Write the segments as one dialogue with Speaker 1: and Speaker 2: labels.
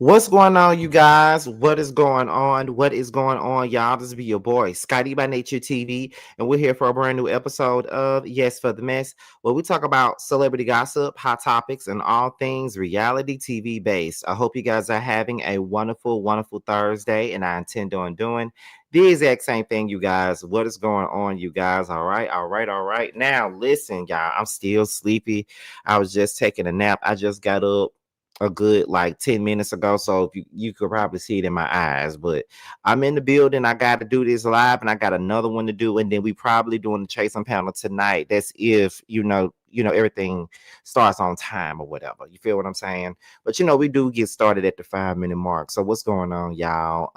Speaker 1: What's going on, you guys? What is going on? What is going on, y'all? This be your boy, Scotty by Nature TV, and we're here for a brand new episode of Yes for the Mess, where we talk about celebrity gossip, hot topics, and all things reality TV based. I hope you guys are having a wonderful, wonderful Thursday, and I intend on doing the exact same thing, you guys. What is going on, you guys? All right, all right, all right. Now, listen, y'all, I'm still sleepy. I was just taking a nap. I just got up a good like 10 minutes ago, so if you could probably see it in my eyes, but I'm in the building. I got to do this live, and I got another one to do, and then we probably doing the chasing panel tonight. That's if everything starts on time or whatever, you feel what I'm saying? But we do get started at the 5-minute mark. So what's going on, y'all?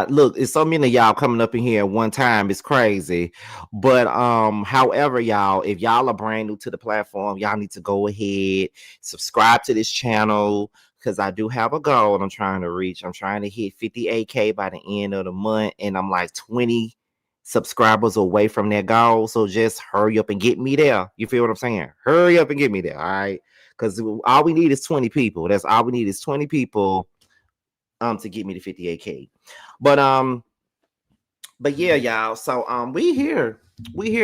Speaker 1: Look, it's so many of y'all coming up in here at one time. It's crazy. But however, y'all, if y'all are brand new to the platform, y'all need to go ahead, subscribe to this channel, because I do have a goal I'm trying to reach. I'm trying to hit 58K by the end of the month, and I'm like 20 subscribers away from that goal. So just hurry up and get me there. You feel what I'm saying? Hurry up and get me there, all right? Because all we need is 20 people. That's all we need is 20 people to get me to 58K. But yeah, y'all. So we here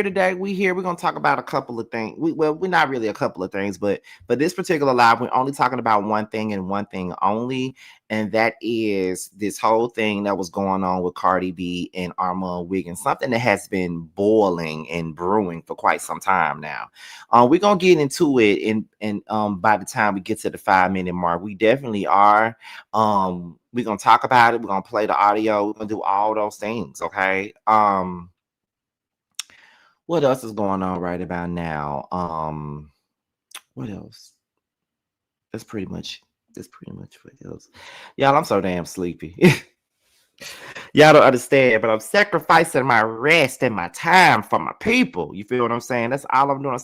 Speaker 1: today. We're gonna talk about a couple of things. We're not really a couple of things, but this particular live, we're only talking about one thing and one thing only, and that is this whole thing that was going on with Cardi B and Armon Wiggins, something that has been boiling and brewing for quite some time now. We're gonna get into it, and by the time we get to the 5-minute mark, we definitely are. We're gonna talk about it. We're gonna play the audio. We're gonna do all those things. Okay. What else is going on right about now? What else? That's pretty much what else. Y'all, I'm so damn sleepy. Y'all don't understand, but I'm sacrificing my rest and my time for my people. You feel what I'm saying? That's all I'm doing.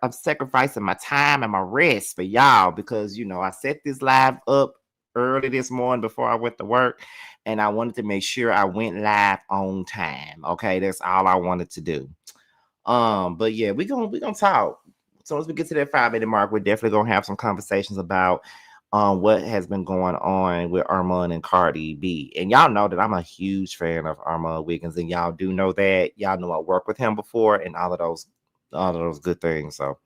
Speaker 1: I'm sacrificing my time and my rest for y'all, because I set this live up early this morning before I went to work, and I wanted to make sure I went live on time. Okay, that's all I wanted to do. But yeah, we gonna talk. As soon as we get to that 5-minute mark, we're definitely gonna have some conversations about what has been going on with Armon and Cardi B. And y'all know that I'm a huge fan of Armon Wiggins, and y'all do know that. Y'all know I worked with him before and all of those good things. So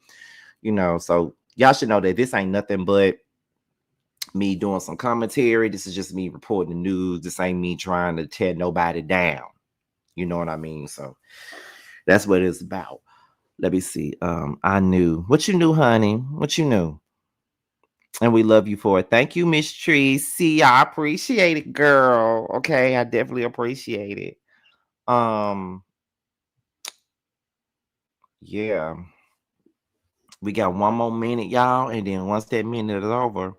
Speaker 1: so y'all should know that this ain't nothing but me doing some commentary. This is just me reporting the news. This ain't me trying to tear nobody down. You know what I mean? So that's what it's about. Let me see. I knew what you knew, honey. What you knew. And we love you for it. Thank you, Miss Tree. See, I appreciate it, girl. Okay, I definitely appreciate it. Yeah. We got one more minute, y'all, and then once that minute is over,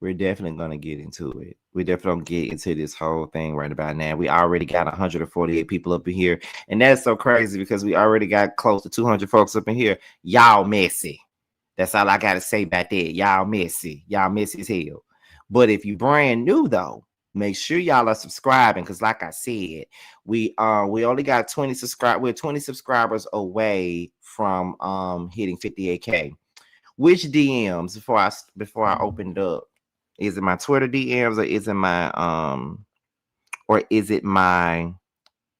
Speaker 1: we're definitely gonna get into it. We definitely gonna get into this whole thing right about now. We already got 148 people up in here, and that's so crazy because we already got close to 200 folks up in here. Y'all messy. That's all I gotta say about that. Y'all messy. Y'all messy as hell. But if you brand new though, make sure y'all are subscribing, because like I said, we only got 20 subscribers. We're 20 subscribers away from hitting 58K. Which DMs before I open it up? Is it my Twitter DMs, or is it my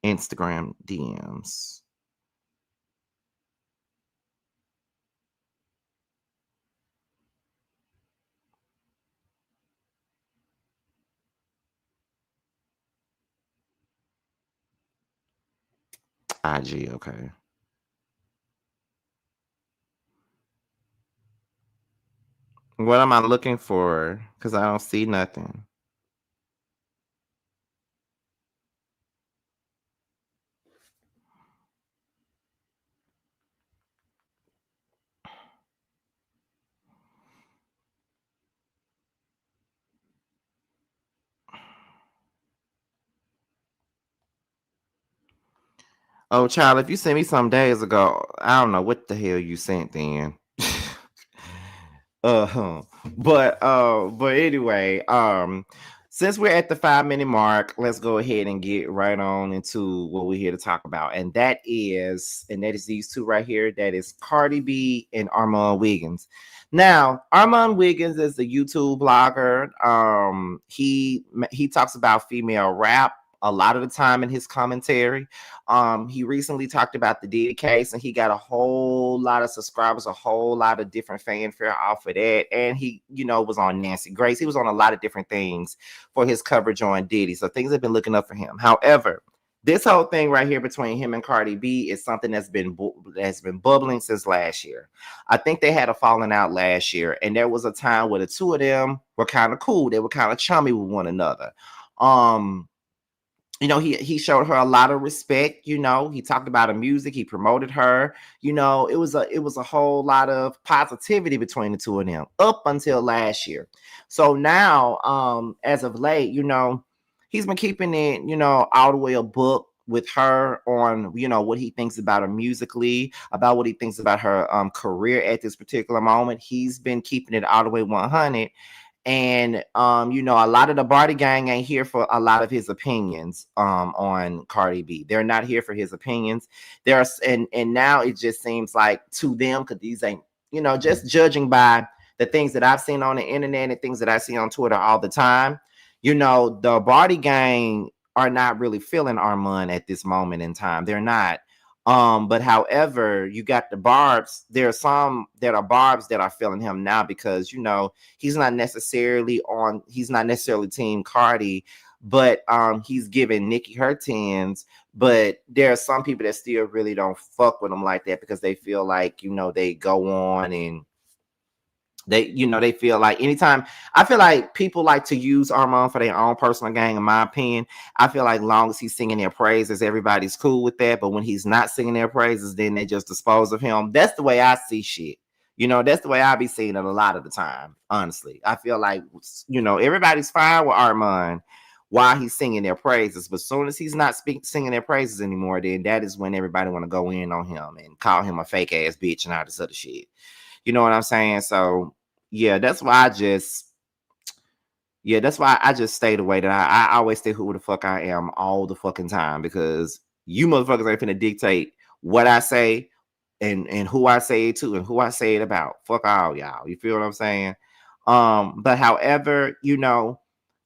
Speaker 1: Instagram DMs? IG, okay. What am I looking for? Because I don't see nothing. Oh, child, if you sent me some days ago, I don't know what the hell you sent then. uh-huh. But anyway, since we're at the 5 minute mark, let's go ahead and get right on into what we're here to talk about. And that is these two right here. That is Cardi B and Armon Wiggins. Now, Armon Wiggins is a YouTube blogger. He talks about female rap a lot of the time in his commentary. He recently talked about the Diddy case, and he got a whole lot of subscribers, a whole lot of different fanfare off of that. And he, was on Nancy Grace. He was on a lot of different things for his coverage on Diddy. So things have been looking up for him. However, this whole thing right here between him and Cardi B is something that's been bubbling since last year. I think they had a falling out last year, and there was a time where the two of them were kind of cool. They were kind of chummy with one another. He showed her a lot of respect. He talked about her music, he promoted her. It was a whole lot of positivity between the two of them up until last year. So now, as of late, he's been keeping it, all the way a book with her on, what he thinks about her musically, about what he thinks about her career at this particular moment. He's been keeping it all the way 100. And a lot of the Barty gang ain't here for a lot of his opinions on Cardi B. They're not here for his opinions. And now it just seems like to them, because these ain't, just judging by the things that I've seen on the internet and things that I see on Twitter all the time, the Barty gang are not really feeling Armon at this moment in time. They're not. But however, you got the Barbs. There are some that are Barbs that are feeling him now because he's not necessarily team Cardi, but he's giving Nicki her tens. But there are some people that still really don't fuck with him like that because they feel like they go on and they feel like anytime. I feel like people like to use Armon for their own personal gain, in my opinion. I feel like long as he's singing their praises, everybody's cool with that. But when he's not singing their praises, then they just dispose of him. That's the way I see shit. That's the way I be seeing it a lot of the time. Honestly, I feel like everybody's fine with Armon while he's singing their praises, but as soon as he's not singing their praises anymore, then that is when everybody want to go in on him and call him a fake ass bitch and all this other shit. You know what I'm saying? So yeah, that's why I just stay the way that I always stay who the fuck I am all the fucking time, because you motherfuckers ain't finna dictate what I say and who I say it to and who I say it about. Fuck all y'all. You feel what I'm saying? But however,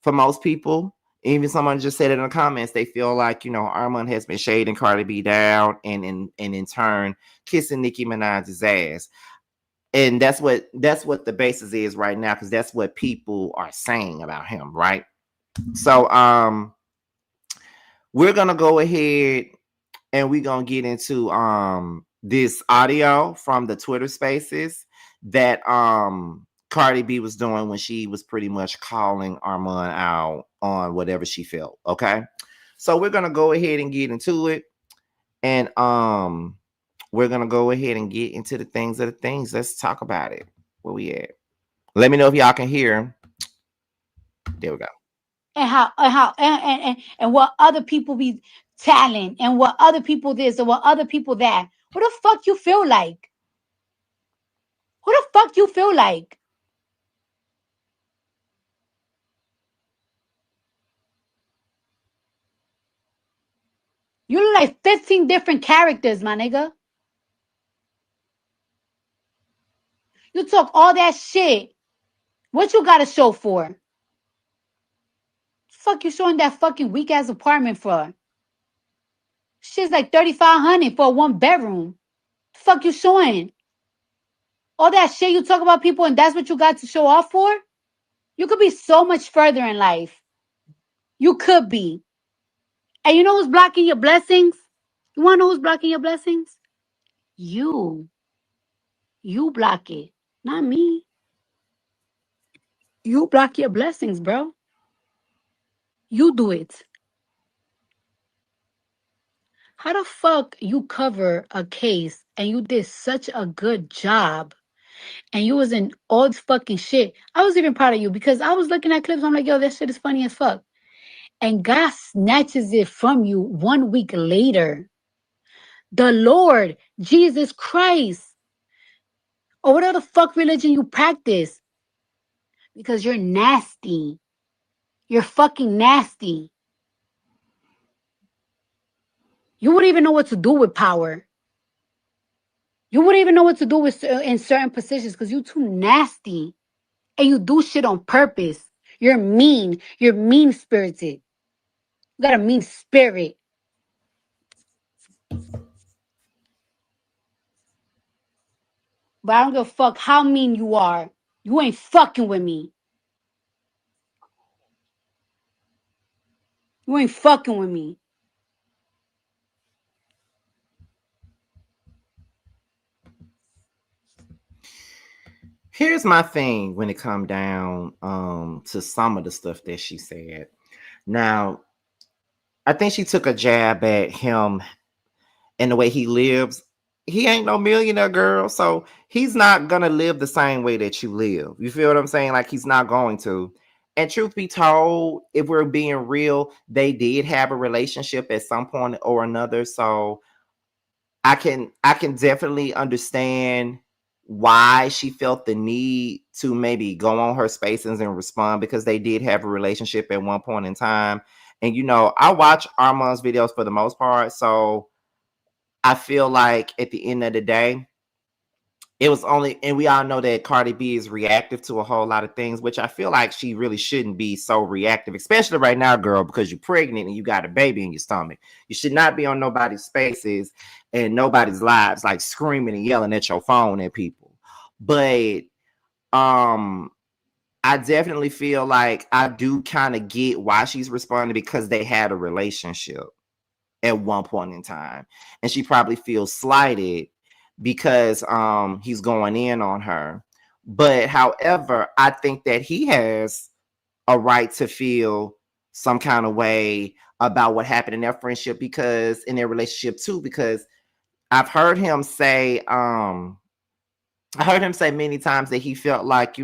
Speaker 1: for most people, even someone just said it in the comments, they feel like, Armon has been shading Cardi B down and in turn kissing Nicki Minaj's ass. And that's what the basis is right now, because that's what people are saying about him, right? So we're gonna go ahead and we're gonna get into this audio from the Twitter Spaces that Cardi B was doing when she was pretty much calling Armon out on whatever she felt. Okay, so we're gonna go ahead and get into it, and we're gonna go ahead and get into the things of the things. Let's talk about it. Where we at? Let me know if y'all can hear. There we go.
Speaker 2: And what other people be telling, and what other people this and what other people that. What the fuck you feel like? Who the fuck you feel like? You look like 15 different characters, my nigga. You talk all that shit. What you got to show for? Fuck you showing that fucking weak ass apartment for? Shit's like 3,500 for a 1 bedroom. Fuck you showing? All that shit you talk about people and that's what you got to show off for? You could be so much further in life. You could be. And you know who's blocking your blessings? You want to know who's blocking your blessings? You. You block it. Not me. You block your blessings, bro. You do it. How the fuck you cover a case and you did such a good job and you was in all this fucking shit? I was even proud of you because I was looking at clips. I'm like, yo, that shit is funny as fuck. And God snatches it from you 1 week later. The Lord, Jesus Christ, or whatever the fuck religion you practice, because you're nasty. You're fucking nasty. You wouldn't even know what to do with power. You wouldn't even know what to do with in certain positions because you're too nasty and you do shit on purpose. You're mean. You're mean spirited. You got a mean spirit. But I don't give a fuck how mean you are. You ain't fucking with me. You ain't fucking with me.
Speaker 1: Here's my thing when it come down to some of the stuff that she said. Now, I think she took a jab at him and the way he lives. He ain't no millionaire, girl, so he's not gonna live the same way that you live. You feel what I'm saying? Like, he's not going to. And truth be told, if we're being real, they did have a relationship at some point or another. So I can definitely understand why she felt the need to maybe go on her spaces and respond, because they did have a relationship at one point in time. And I watch Armon's videos for the most part, so I feel like at the end of the day, it was only, and we all know that Cardi B is reactive to a whole lot of things, which I feel like she really shouldn't be so reactive, especially right now, girl, because you're pregnant and you got a baby in your stomach. You should not be on nobody's spaces and nobody's lives, like screaming and yelling at your phone at people. But um I definitely feel like I do kind of get why she's responding, because they had a relationship at one point in time, and she probably feels slighted because he's going in on her. But however, I think that he has a right to feel some kind of way about what happened in their friendship, because in their relationship too, because I've heard him say I heard him say many times that he felt like,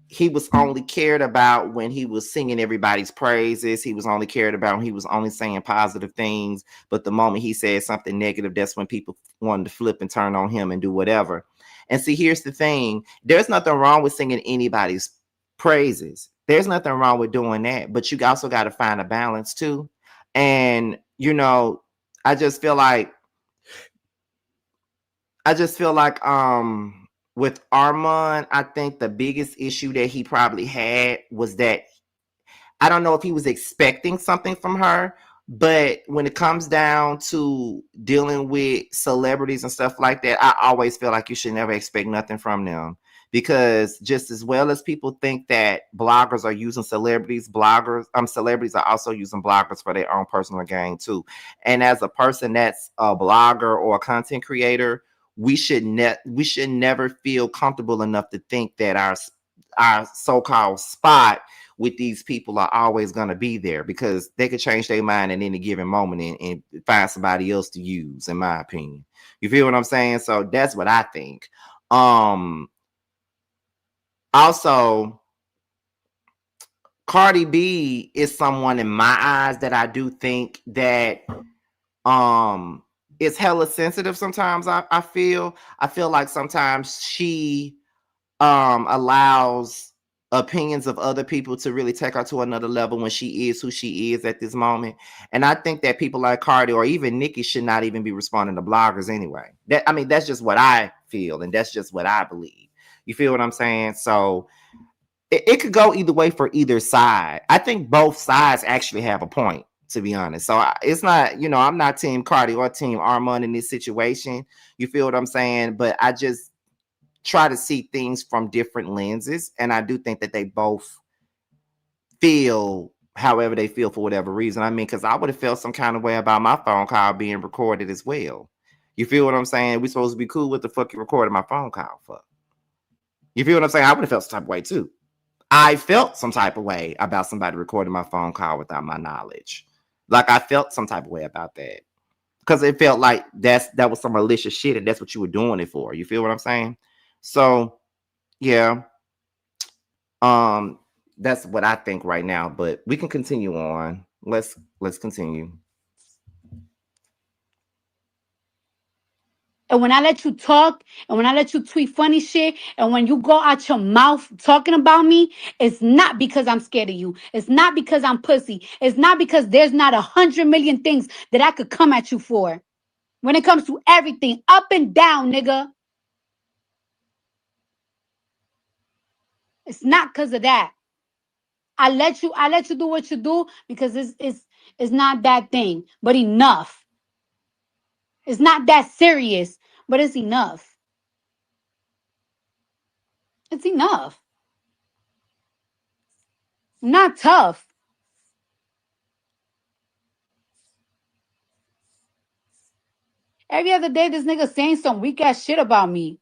Speaker 1: he was only cared about when he was singing everybody's praises. He was only cared about when he was only saying positive things. But the moment he said something negative, that's when people wanted to flip and turn on him and do whatever. And see, here's the thing. There's nothing wrong with singing anybody's praises. There's nothing wrong with doing that. But you also got to find a balance too. And, I just feel like with Armon, I think the biggest issue that he probably had was that I don't know if he was expecting something from her, but when it comes down to dealing with celebrities and stuff like that, I always feel like you should never expect nothing from them. Because just as well as people think that bloggers are using celebrities are also using bloggers for their own personal gain too. And as a person that's a blogger or a content creator, we should never feel comfortable enough to think that our so-called spot with these people are always going to be there, because they could change their mind at any given moment and find somebody else to use, in my opinion. You feel what I'm saying? So that's what I think. Also, Cardi B is someone in my eyes that I do think that is hella sensitive sometimes. I feel like sometimes she allows opinions of other people to really take her to another level when she is who she is at this moment. And I think that people like Cardi or even Nicki should not even be responding to bloggers anyway. That's just what I feel, and that's just what I believe. You feel what I'm saying? So it could go either way for either side. I think both sides actually have a point, to be honest. So it's not, I'm not team Cardi or team Armon in this situation. You feel what I'm saying? But I just try to see things from different lenses, and I do think that they both feel however they feel for whatever reason. Because I would have felt some kind of way about my phone call being recorded as well. You feel what I'm saying? We supposed to be cool. What the fuck you recorded my phone call for? You feel what I'm saying? I would have felt some type of way too. I felt some type of way about somebody recording my phone call without my knowledge. Like, I felt some type of way about that, because it felt like that was some malicious shit, and that's what you were doing it for. You feel what I'm saying? So yeah, that's what I think right now. But we can continue on. Let's continue.
Speaker 2: And when I let you talk, and when I let you tweet funny shit, and when you go out your mouth talking about me, it's not because I'm scared of you. It's not because I'm pussy. It's not because there's not 100 million things that I could come at you for. When it comes to everything, up and down, nigga. It's not because of that. I let you do what you do because it's not that thing. But enough. It's not that serious, but it's enough. It's enough. I'm not tough. Every other day, this nigga saying some weak ass shit about me.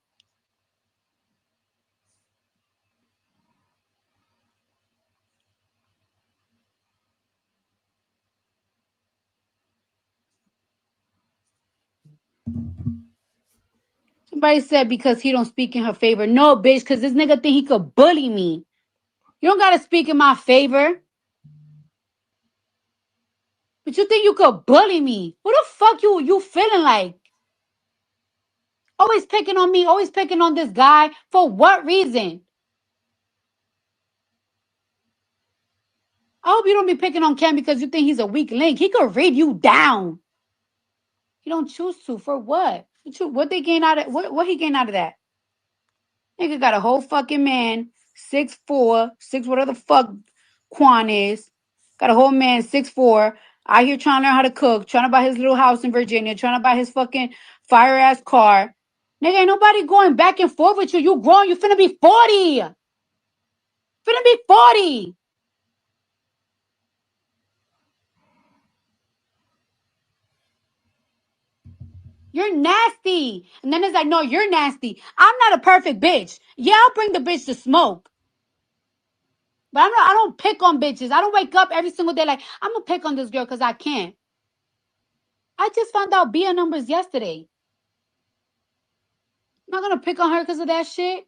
Speaker 2: Somebody said because he don't speak in her favor. No, bitch, because this nigga think he could bully me. You don't gotta speak in my favor. But you think you could bully me. Who the fuck you feeling like? Always picking on me, always picking on this guy. For what reason? I hope you don't be picking on Cam because you think he's a weak link. He could read you down. You don't choose to. For what? What they gain out of what he gain out of that? Nigga got a whole fucking man, 6'4", whatever the fuck Quan is. Got a whole man, 6'4", out here trying to learn how to cook, trying to buy his little house in Virginia, trying to buy his fucking fire ass car. Nigga, ain't nobody going back and forth with you. You grown, you finna be 40. Finna be 40. You're nasty. And then it's like, no, you're nasty. I'm not a perfect bitch. Yeah, I'll bring the bitch to smoke. But I don't pick on bitches. I don't wake up every single day like, I'm gonna pick on this girl because I can't. I just found out Bia numbers yesterday. I'm not gonna pick on her because of that shit.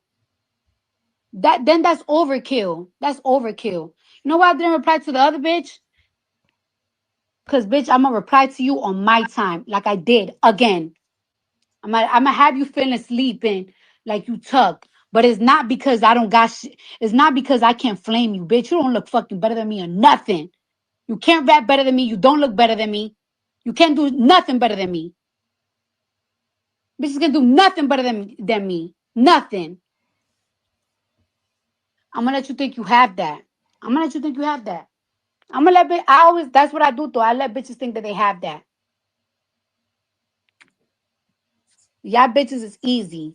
Speaker 2: That's overkill. That's overkill. You know why I didn't reply to the other bitch? Cause bitch, I'm gonna reply to you on my time, like I did again. I'm gonna have you feeling asleep and like you tuck. But it's not because I don't got shit. It's not because I can't flame you, bitch. You don't look fucking better than me or nothing. You can't rap better than me. You don't look better than me. You can't do nothing better than me. Bitches can do nothing better than me. Nothing. I'm gonna let you think you have that. I'm gonna let you think you have that. I'm gonna let I always that's what I do though. I let bitches think that they have that. Y'all bitches is easy.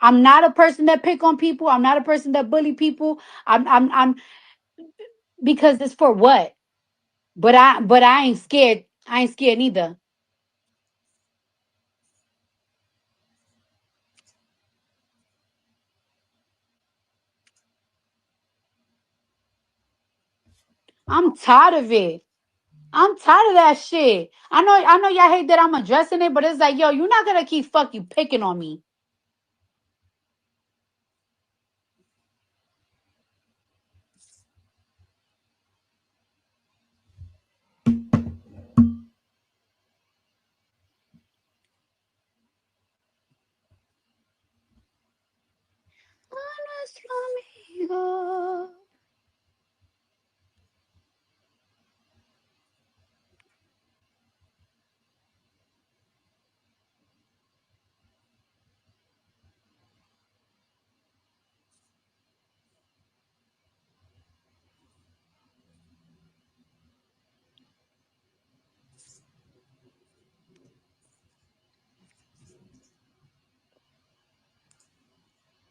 Speaker 2: I'm not a person that pick on people. I'm not a person that bully people. I'm because it's for what? But I ain't scared. I ain't scared neither. I'm tired of it. I'm tired of that shit. I know y'all hate that I'm addressing it, but it's like, yo, you're not gonna keep fucking picking on me.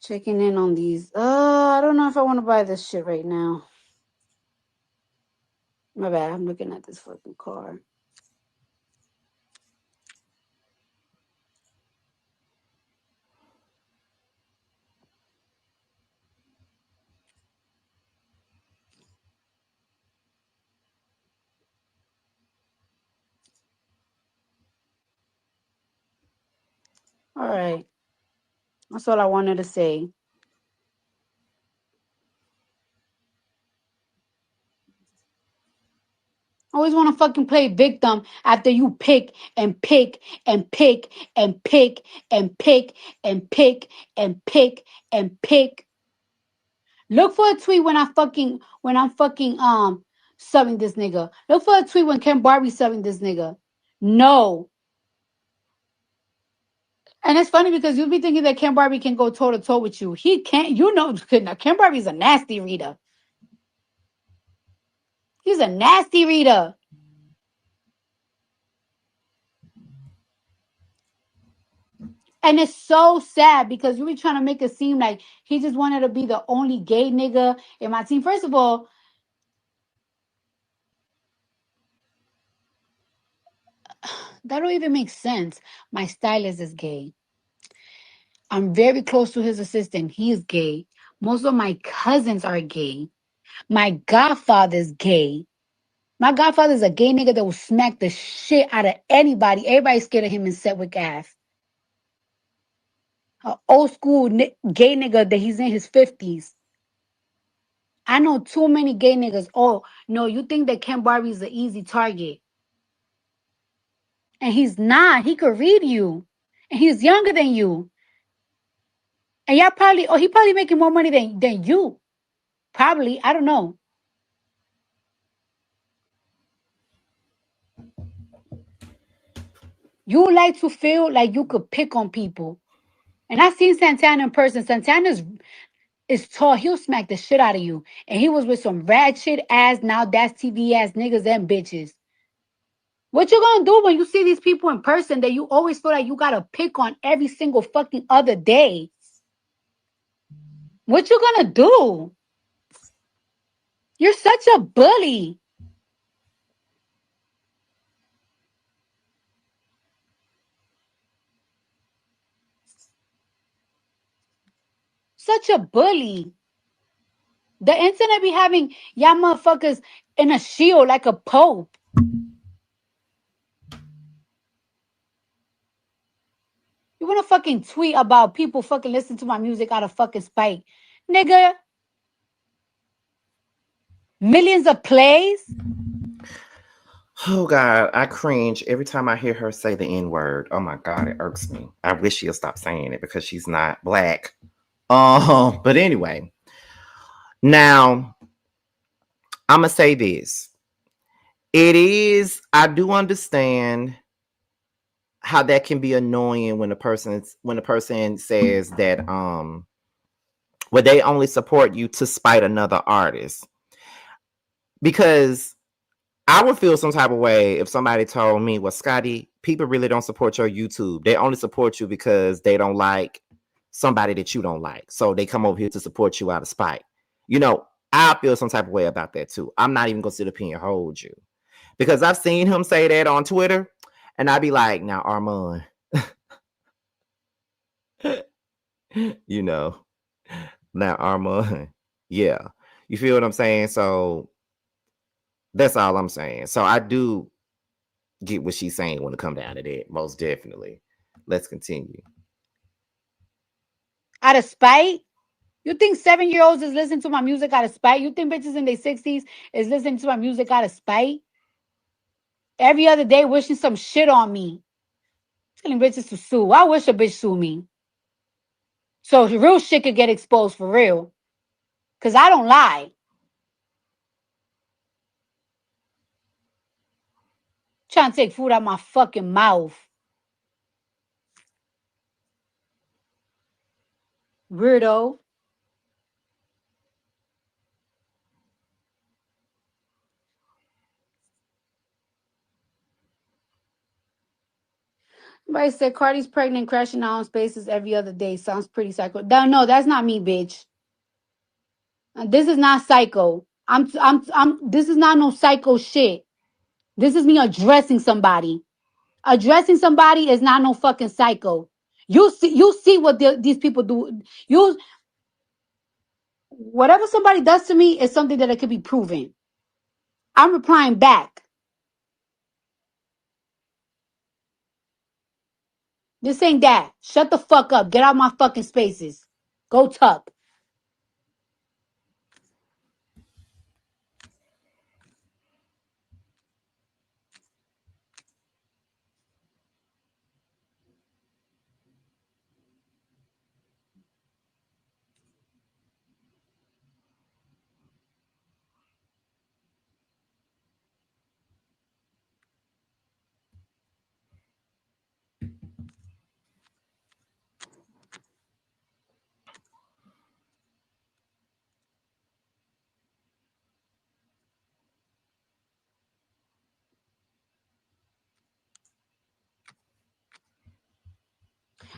Speaker 2: Checking in on these. I don't know if I want to buy this shit right now. My bad. I'm looking at this fucking car. All right. That's all I wanted to say. Always want to fucking play victim after you pick and pick and pick and pick and pick and pick and pick and pick. Look for a tweet when I'm fucking subbing this nigga. Look for a tweet when Ken Barbie subbing this nigga. No. And it's funny because you'll be thinking that Ken Barbie can go toe to toe with you. He can't. You know, Ken Barbie's a nasty reader. He's a nasty reader. And it's so sad because you be trying to make it seem like he just wanted to be the only gay nigga in my team. First of all, that don't even make sense. My stylist is gay. I'm very close to his assistant. He's gay. Most of my cousins are gay. My godfather's gay. My godfather's a gay nigga that will smack the shit out of anybody. Everybody's scared of him in Setwick Ave. An old school gay nigga that he's in his 50s. I know too many gay niggas. Oh, no, you think that Ken Barbie's an easy target. And he's not. He could read you. And he's younger than you. And y'all probably, he probably making more money than you. Probably. I don't know. You like to feel like you could pick on people. And I've seen Santana in person. Santana's is tall. He'll smack the shit out of you. And he was with some ratchet ass, now that's TV ass niggas and bitches. What you gonna do when you see these people in person that you always feel like you gotta pick on every single fucking other day? What you gonna do? You're such a bully. Such a bully. The internet be having y'all motherfuckers in a shield like a pope. You wanna fucking tweet about people fucking listen to my music out of fucking spite. Nigga. Millions of plays.
Speaker 1: Oh God, I cringe every time I hear her say the N-word. Oh my God, it irks me. I wish she'll stop saying it because she's not black. But anyway, now I'm gonna say this. I do understand how that can be annoying when a person says that well, they only support you to spite another artist. Because I would feel some type of way if somebody told me, well, Scotty, people really don't support your YouTube. They only support you because they don't like somebody that you don't like. So they come over here to support you out of spite. You know, I feel some type of way about that too. I'm not even going to sit up here and hold you. Because I've seen him say that on Twitter. And I'd be like, now, Armon, you know, now, Armon, yeah. You feel what I'm saying? So that's all I'm saying. So I do get what she's saying when it comes down to that, most definitely. Let's continue.
Speaker 2: Out of spite? You think 7-year-olds is listening to my music out of spite? You think bitches in their 60s is listening to my music out of spite? Every other day wishing some shit on me. Telling bitches to sue. I wish a bitch sue me. So real shit could get exposed for real. Because I don't lie. Trying to take food out my fucking mouth. Weirdo. Somebody said Cardi's pregnant, crashing out on spaces every other day. Sounds pretty psycho. No, that's not me, bitch. This is not psycho. This is not no psycho shit. This is me addressing somebody. Addressing somebody is not no fucking psycho. You see what these people do. You whatever somebody does to me is something that it could be proven. I'm replying back. This ain't that. Shut the fuck up. Get out my fucking spaces. Go tuck.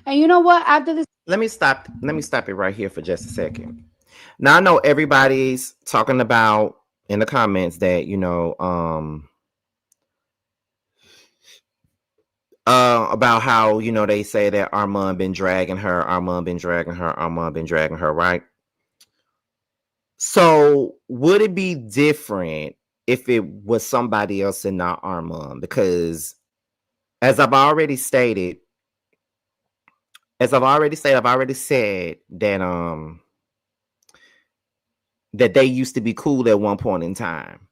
Speaker 2: And you know what? After this,
Speaker 1: Let me stop it right here for just a second. Now I know everybody's talking about in the comments that about how they say that Armon been dragging her, Armon been dragging her, Armon been dragging her, right? So would it be different if it was somebody else and not Armon? Because as I've already stated, I've already said that they used to be cool at one point in time.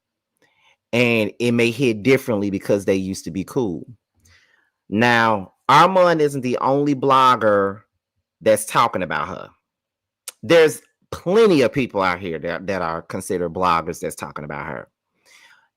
Speaker 1: And it may hit differently because they used to be cool. Now, Armon isn't the only blogger that's talking about her. There's plenty of people out here that are considered bloggers that's talking about her.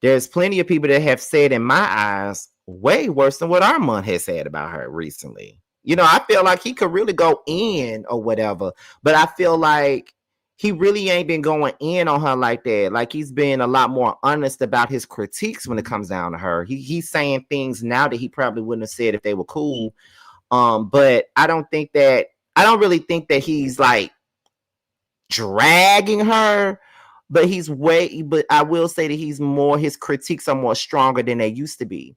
Speaker 1: There's plenty of people that have said, in my eyes, way worse than what Armon has said about her recently. I feel like he could really go in or whatever, but I feel like he really ain't been going in on her like that. Like, he's been a lot more honest about his critiques when it comes down to her. He's saying things now that he probably wouldn't have said if they were cool. But I don't really think that he's like dragging her, but but I will say that his critiques are more stronger than they used to be.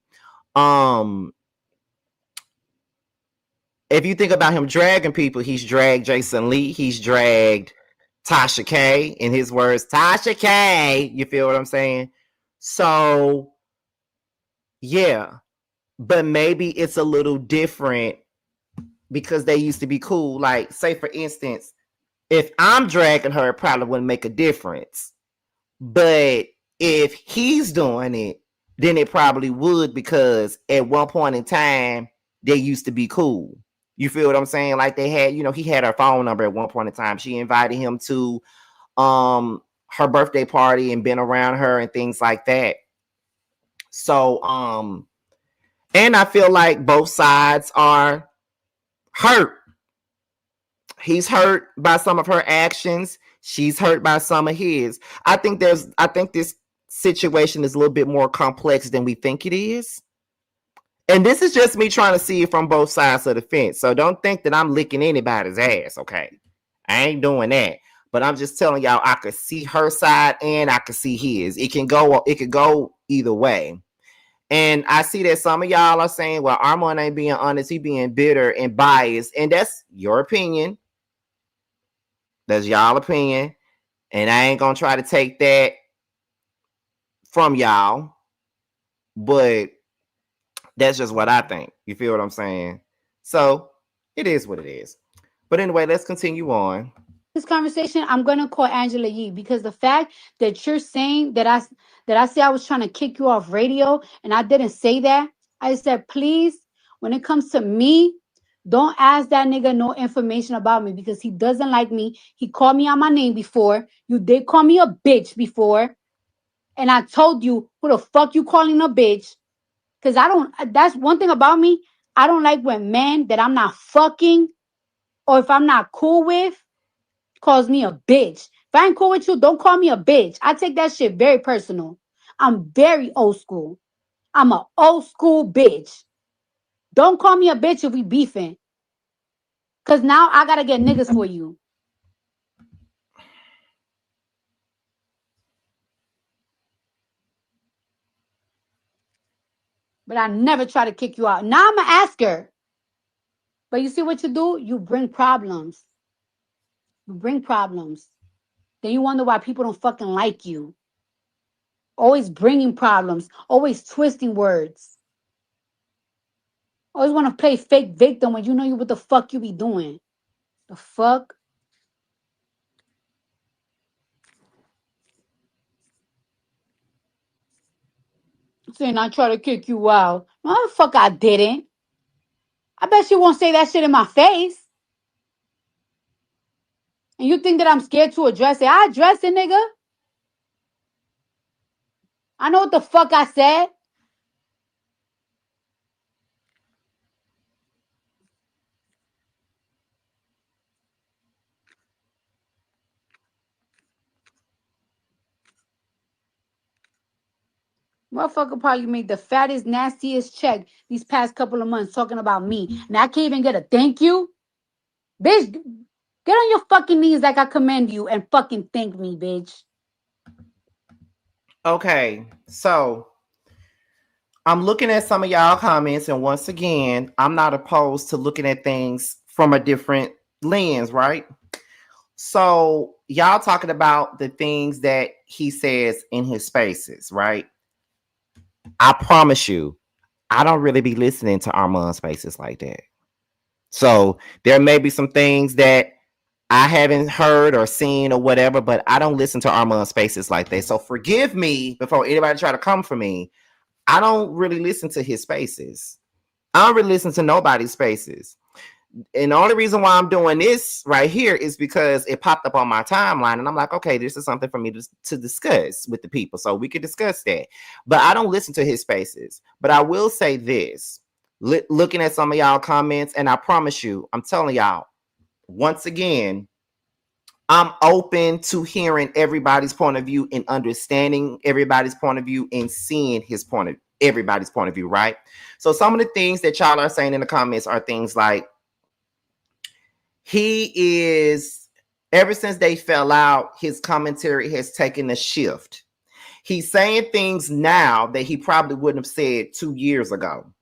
Speaker 1: If you think about him dragging people, he's dragged Jason Lee, he's dragged Tasha K, in his words, Tasha K. You feel what I'm saying? So yeah, but maybe it's a little different because they used to be cool. Like, say for instance, if I'm dragging her, it probably wouldn't make a difference. But if he's doing it, then it probably would, because at one point in time, they used to be cool. You feel what I'm saying? Like, they had, he had her phone number at one point in time. She invited him to her birthday party and been around her and things like that. So and I feel like both sides are hurt. He's hurt by some of her actions. She's hurt by some of his. I think this situation is a little bit more complex than we think it is. And this is just me trying to see it from both sides of the fence. So don't think that I'm licking anybody's ass, okay? I ain't doing that. But I'm just telling y'all, I could see her side and I could see his. It could go either way. And I see that some of y'all are saying, well, Armon ain't being honest, he being bitter and biased. And that's your opinion. That's y'all opinion. And I ain't gonna try to take that from y'all. But that's just what I think. You feel what I'm saying? So it is what it is. But anyway, let's continue on.
Speaker 2: this conversation, I'm gonna call Angela Yee, because the fact that you're saying that I say I was trying to kick you off radio and I didn't say that. I said, please, when it comes to me, don't ask that nigga no information about me, because he doesn't like me. He called me on my name before. You did call me a bitch before. And I told you, who the fuck you calling a bitch? Because I don't, that's one thing about me. I don't like when men that I'm not fucking, or if I'm not cool with, calls me a bitch. If I ain't cool with you, don't call me a bitch. I take that shit very personal. I'm very old school. I'm a old school bitch. Don't call me a bitch if we beefing. Cause now I gotta get niggas for you. But I never try to kick you out. Now I'm an asker. But you see what you do? You bring problems. You bring problems. Then you wonder why people don't fucking like you. Always bringing problems. Always twisting words. Always want to play fake victim when you know you what the fuck you be doing. The fuck? Saying I try to kick you out. No, the fuck I didn't. I bet you won't say that shit in my face. And you think that I'm scared to address it. I address it, nigga. I know what the fuck I said. Motherfucker probably made the fattest, nastiest check these past couple of months talking about me. And I can't even get a thank you. Bitch, get on your fucking knees like I command you and fucking thank me, bitch.
Speaker 1: Okay, so I'm looking at some of y'all comments, and once again, I'm not opposed to looking at things from a different lens, right? So y'all talking about the things that he says in his spaces, right? I promise you, I don't really be listening to Armon spaces like that. So there may be some things that I haven't heard or seen or whatever, but I don't listen to Armon spaces like that. So forgive me before anybody try to come for me. I don't really listen to his spaces. I don't really listen to nobody's spaces. And the only reason why I'm doing this right here is because it popped up on my timeline, and I'm like, okay, this is something for me to discuss with the people, so we could discuss that. But I don't listen to his spaces. But I will say this, looking at some of y'all comments, and I promise you, I'm telling y'all, once again, I'm open to hearing everybody's point of view and understanding everybody's point of view and seeing everybody's point of view, right? So some of the things that y'all are saying in the comments are things like, he is, ever since they fell out, his commentary has taken a shift. He's saying things now that he probably wouldn't have said 2 years ago.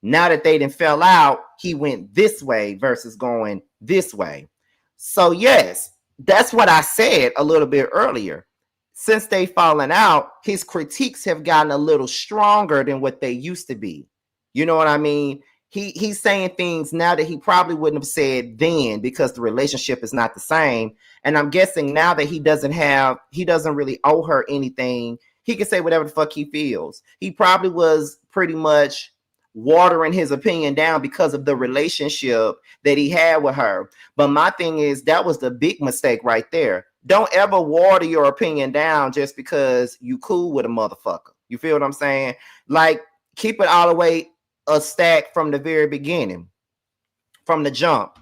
Speaker 1: Now that they didn't fell out, he went this way versus going this way. So yes, that's what I said a little bit earlier. Since they fallen out, his critiques have gotten a little stronger than what they used to be. You know what I mean? He's saying things now that he probably wouldn't have said then because the relationship is not the same. And I'm guessing now that he doesn't really owe her anything, he can say whatever the fuck he feels. He probably was pretty much watering his opinion down because of the relationship that he had with her. But my thing is, that was the big mistake right there. Don't ever water your opinion down just because you cool with a motherfucker. You feel what I'm saying? Like, keep it all the way a stack from the very beginning, from the jump.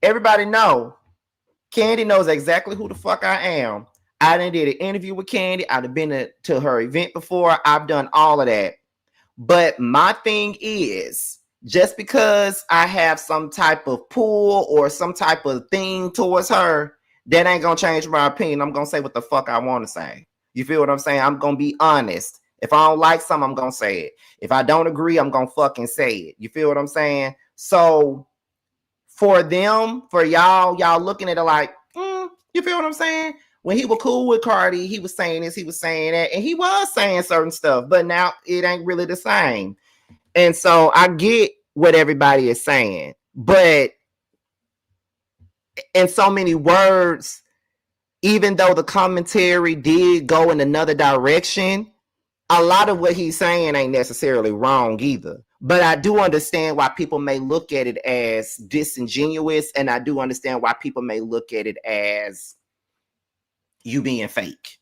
Speaker 1: Everybody know, Candy knows exactly who the fuck I am. I done did an interview with Candy. I've been to her event before. I've done all of that. But my thing is, just because I have some type of pull or some type of thing towards her, that ain't gonna change my opinion. I'm gonna say what the fuck I want to say. You feel what I'm saying? I'm gonna be honest. If I don't like something, I'm gonna say it. If I don't agree, I'm gonna fucking say it. You feel what I'm saying? So for y'all looking at it like, you feel what I'm saying? When he was cool with Cardi, he was saying this, he was saying that, and he was saying certain stuff, but now it ain't really the same. And so I get what everybody is saying, but in so many words, even though the commentary did go in another direction, a lot of what he's saying ain't necessarily wrong either. But I do understand why people may look at it as disingenuous, and I do understand why people may look at it as you being fake.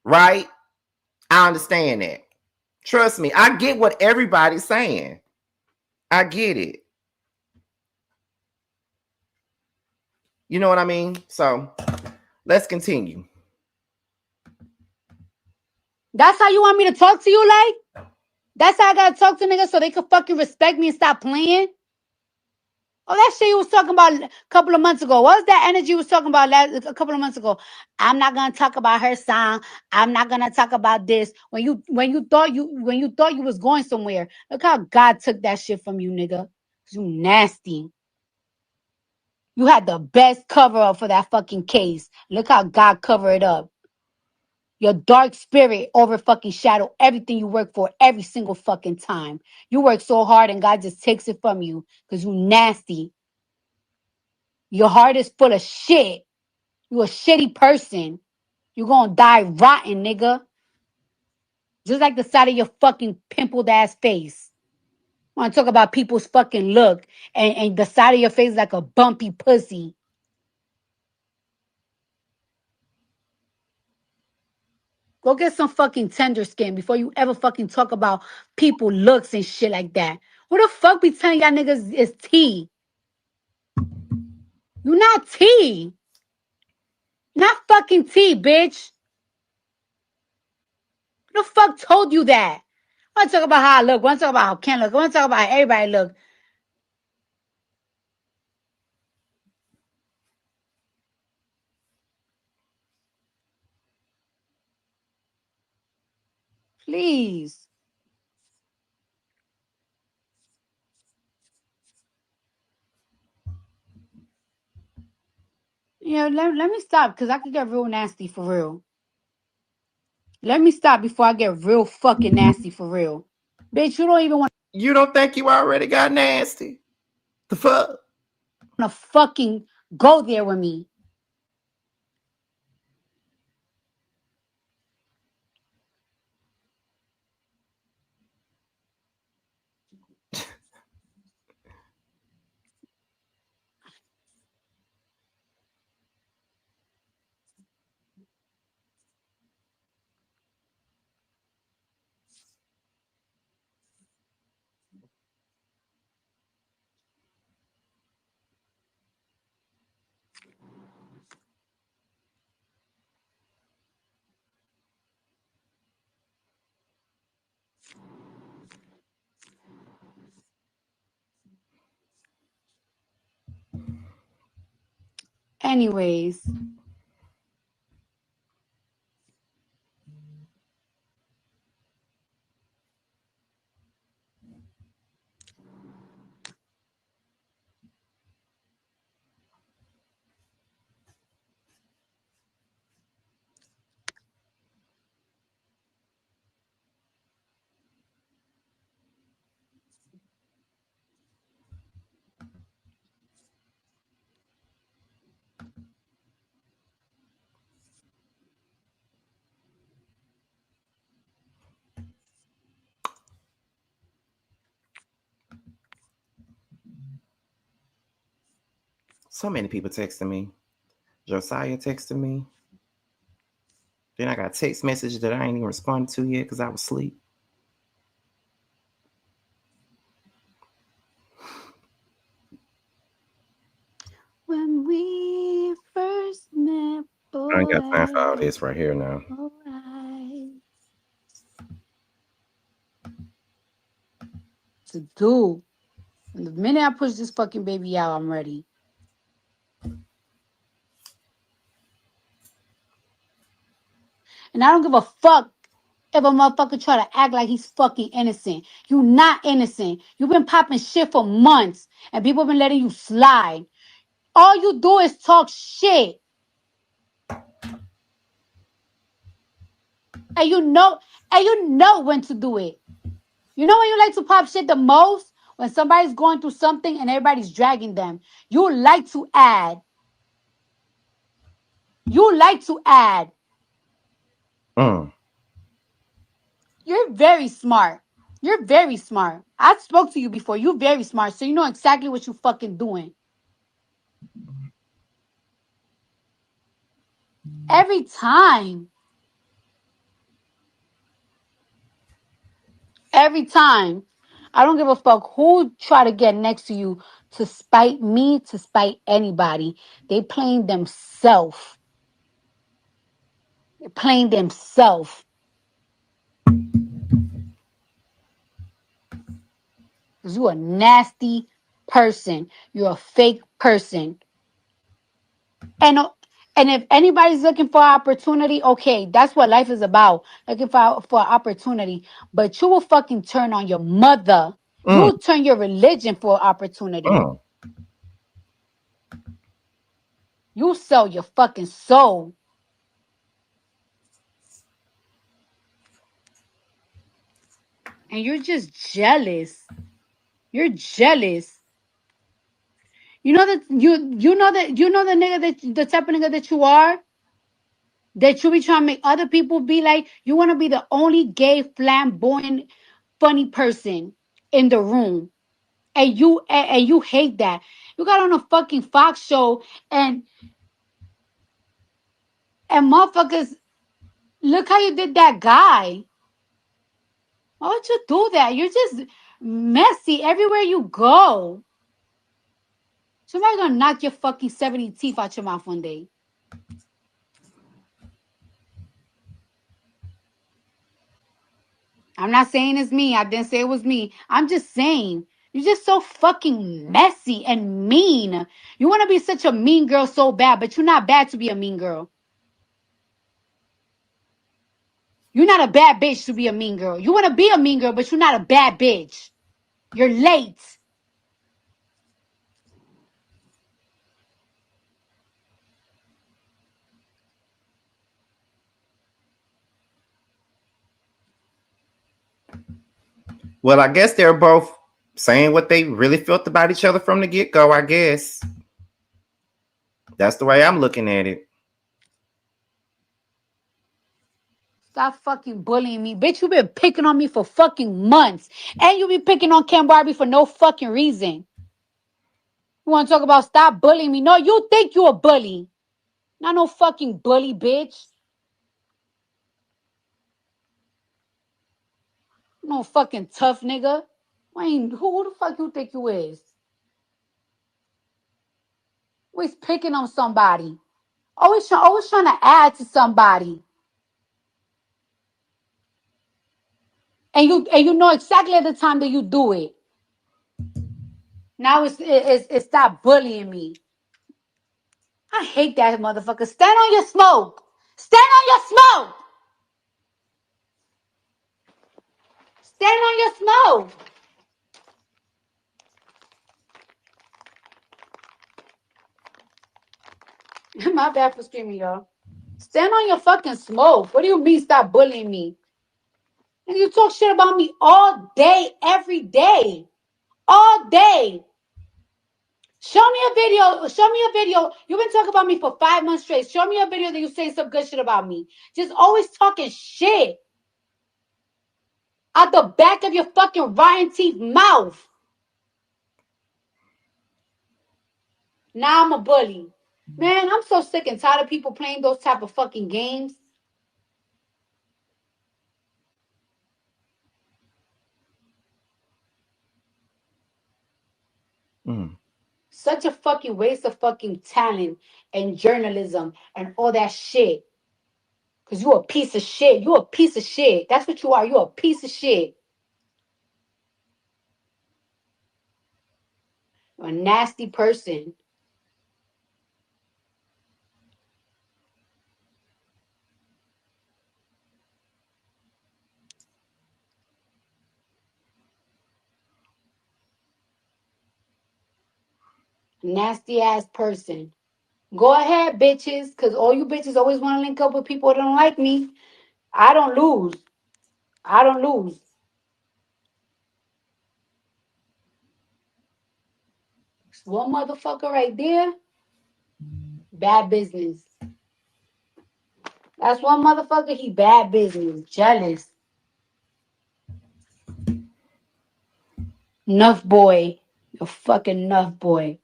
Speaker 1: Right? I understand that. Trust me, I get what everybody's saying. I get it. You know what I mean? So let's continue.
Speaker 2: That's how you want me to talk to you like? That's how I gotta talk to niggas so they can fucking respect me and stop playing? Oh, that shit you was talking about a couple of months ago. What was that energy you was talking about a couple of months ago? I'm not gonna talk about her song. I'm not gonna talk about this. When you thought you was going somewhere. Look how God took that shit from you, nigga. You nasty. You had the best cover up for that fucking case. Look how God covered it up. Your dark spirit over fucking shadow everything you work for every single fucking time. You work so hard and God just takes it from you because you nasty. Your heart is full of shit. You a shitty person. You gonna die rotten, nigga. Just like the side of your fucking pimpled ass face. Wanna talk about people's fucking look and the side of your face is like a bumpy pussy. Go get some fucking tender skin before you ever fucking talk about people looks and shit like that. Who the fuck be telling y'all niggas is T? You not T. Not fucking T, bitch. The fuck told you that? I want to talk about how I look. I want to talk about how Ken look. I want to talk about how everybody look. Please. Let me stop because I could get real nasty for real. Let me stop before I get real fucking nasty for real. Bitch, you don't even want
Speaker 1: You don't think you already got nasty? The fuck?
Speaker 2: to fucking go there with me. Anyways,
Speaker 1: So many people texting me. Josiah texted me. Then I got a text message that I ain't even responded to yet because I was asleep.
Speaker 2: when we first met, boy,
Speaker 1: I ain't got time for all this right here now.
Speaker 2: To do. And the minute I push this fucking baby out, I'm ready. And I don't give a fuck if a motherfucker try to act like he's fucking innocent. You not innocent. You've been popping shit for months and people been letting you slide. All you do is talk shit. And you know when to do it. You know when you like to pop shit the most? When somebody's going through something and everybody's dragging them. You like to add. You like to add.
Speaker 1: Mm.
Speaker 2: You're very smart. You're very smart. I spoke to you before. You're very smart, so you know exactly what you fucking doing. Every time. Every time. I don't give a fuck who try to get next to you to spite me, to spite anybody. They playing themselves. They're playing themselves. Because you're a nasty person. You're a fake person. And and if anybody's looking for opportunity, okay, that's what life is about. Looking for opportunity. But you will fucking turn on your mother. You
Speaker 1: Mm.
Speaker 2: will turn your religion for opportunity.
Speaker 1: Mm.
Speaker 2: You sell your fucking soul. And you're just jealous. You're jealous. You know that you know the nigga that the type of nigga that you are? That you be trying to make other people be like, you want to be the only gay, flamboyant, funny person in the room. And you hate that. You got on a fucking Fox show and motherfuckers, look how you did that guy. Why would you do that? You're just messy everywhere you go. Somebody gonna knock your fucking 70 teeth out your mouth one day. I'm not saying it's me. I didn't say it was me. I'm just saying you're just so fucking messy and mean. You want to be such a mean girl so bad, but you're not bad to be a mean girl. You're not a bad bitch to be a mean girl. You want to be a mean girl, but you're not a bad bitch. You're late.
Speaker 1: Well, I guess they're both saying what they really felt about each other from the get go. I guess that's the way I'm looking at it.
Speaker 2: Stop fucking bullying me. Bitch, you been picking on me for fucking months. And you be picking on Ken Barbie for no fucking reason. You want to talk about stop bullying me? No, you think you a bully. Not no fucking bully, bitch. No fucking tough nigga. Wayne, who the fuck you think you is? Always picking on somebody. Always trying to add to somebody. And you know exactly at the time that you do it. Now it's stop bullying me. I hate that motherfucker. Stand on your smoke. Stand on your smoke. Stand on your smoke. My bad for screaming, y'all. Stand on your fucking smoke. What do you mean stop bullying me? And you talk shit about me all day, every day. All day. Show me a video. Show me a video. You've been talking about me for 5 months straight. Show me a video that you say some good shit about me. Just always talking shit out the back of your fucking rotten teeth mouth. Now I'm a bully. Man, I'm so sick and tired of people playing those type of fucking games.
Speaker 1: Mm.
Speaker 2: Such a fucking waste of fucking talent and journalism and all that shit. Cause you a piece of shit. You a piece of shit. That's what you are. You a piece of shit. You're a nasty person. Nasty ass person. Go ahead, bitches. Cause all you bitches always want to link up with people that don't like me. I don't lose. I don't lose. One motherfucker right there. Bad business. That's one motherfucker. He bad business. Jealous. Nuff boy. You fucking nuff boy.